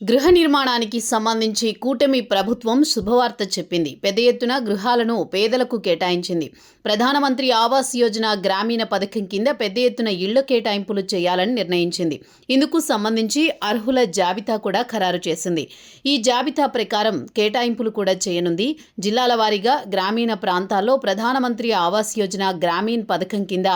గృహ నిర్మాణానికి సంబంధించి కూటమి ప్రభుత్వం శుభవార్త చెప్పింది. పెద్ద ఎత్తున గృహాలను పేదలకు కేటాయించింది. ప్రధానమంత్రి ఆవాస్ యోజన గ్రామీణ పథకం కింద పెద్ద ఎత్తున ఇళ్ల కేటాయింపులు చేయాలని నిర్ణయించింది. ఇందుకు సంబంధించి అర్హుల జాబితా కూడా ఖరారు చేసింది. ఈ జాబితా ప్రకారం కేటాయింపులు కూడా చేయనుంది. జిల్లాల వారీగా గ్రామీణ ప్రాంతాల్లో ప్రధానమంత్రి ఆవాస్ యోజన గ్రామీణ పథకం కింద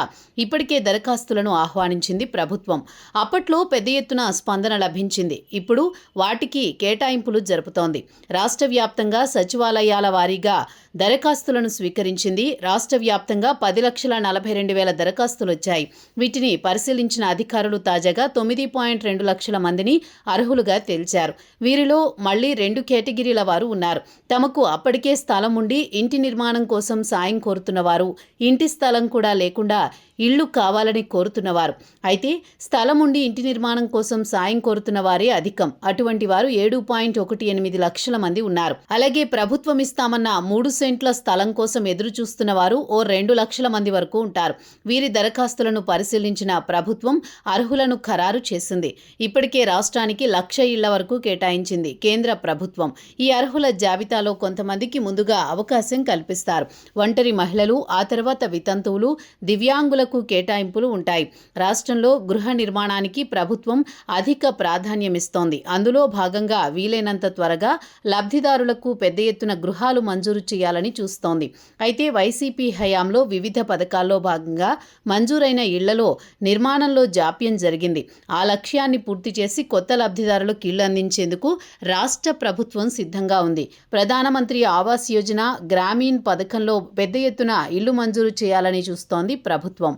ఇప్పటికే దరఖాస్తులను ఆహ్వానించింది ప్రభుత్వం. అప్పట్లో పెద్ద ఎత్తున స్పందన లభించింది. ఇప్పుడు వాటికి కేటాయింపులు జరుపుతోంది. రాష్ట్ర వ్యాప్తంగా సచివాలయాల వారీగా దరఖాస్తులను స్వీకరించింది. రాష్ట్ర వ్యాప్తంగా 10,42,000 దరఖాస్తులు వచ్చాయి. వీటిని పరిశీలించిన అధికారులు తాజాగా 9.2 లక్షల మందిని అర్హులుగా తేల్చారు. వీరిలో మళ్లీ 2 కేటగిరీల వారు ఉన్నారు. తమకు అప్పటికే స్థలం ఉండి ఇంటి నిర్మాణం కోసం సాయం కోరుతున్నవారు, ఇంటి స్థలం కూడా లేకుండా ఇళ్లు కావాలని కోరుతున్నవారు. అయితే స్థలం ఉండి ఇంటి నిర్మాణం కోసం సాయం కోరుతున్న వారే అధికం. అటువంటి వారు 7.18 లక్షల మంది ఉన్నారు. అలాగే ప్రభుత్వం ఇస్తామన్న 3 సెంట్ల స్థలం కోసం ఎదురు చూస్తున్న వారు ఓ 2 లక్షల మంది వరకు ఉంటారు. వీరి దరఖాస్తులను పరిశీలించిన ప్రభుత్వం అర్హులను ఖరారు చేసింది. ఇప్పటికే రాష్ట్రానికి 1,00,000 ఇళ్ల వరకు కేటాయించింది కేంద్ర ప్రభుత్వం. ఈ అర్హుల జాబితాలో కొంతమందికి ముందుగా అవకాశం కల్పిస్తారు. ఒంటరి మహిళలు, ఆ తర్వాత వితంతువులు, దివ్యాంగులకు కేటాయింపులు ఉంటాయి. రాష్ట్రంలో గృహ నిర్మాణానికి ప్రభుత్వం అధిక ప్రాధాన్యమిస్తోంది. అందులో భాగంగా వీలైనంత త్వరగా లబ్ధిదారులకు పెద్ద ఎత్తున గృహాలు మంజూరు చేయాలని చూస్తోంది. అయితే వైసీపీ హయాంలో వివిధ పథకాల్లో భాగంగా మంజూరైన ఇళ్లలో నిర్మాణంలో జాప్యం జరిగింది. ఆ లక్ష్యాన్ని పూర్తి చేసి కొత్త లబ్ధిదారులకు ఇళ్లు అందించేందుకు రాష్ట్ర ప్రభుత్వం సిద్ధంగా ఉంది. ప్రధానమంత్రి ఆవాస్ యోజన గ్రామీణ పథకంలో పెద్ద ఎత్తున ఇళ్లు మంజూరు చేయాలని చూస్తోంది ప్రభుత్వం.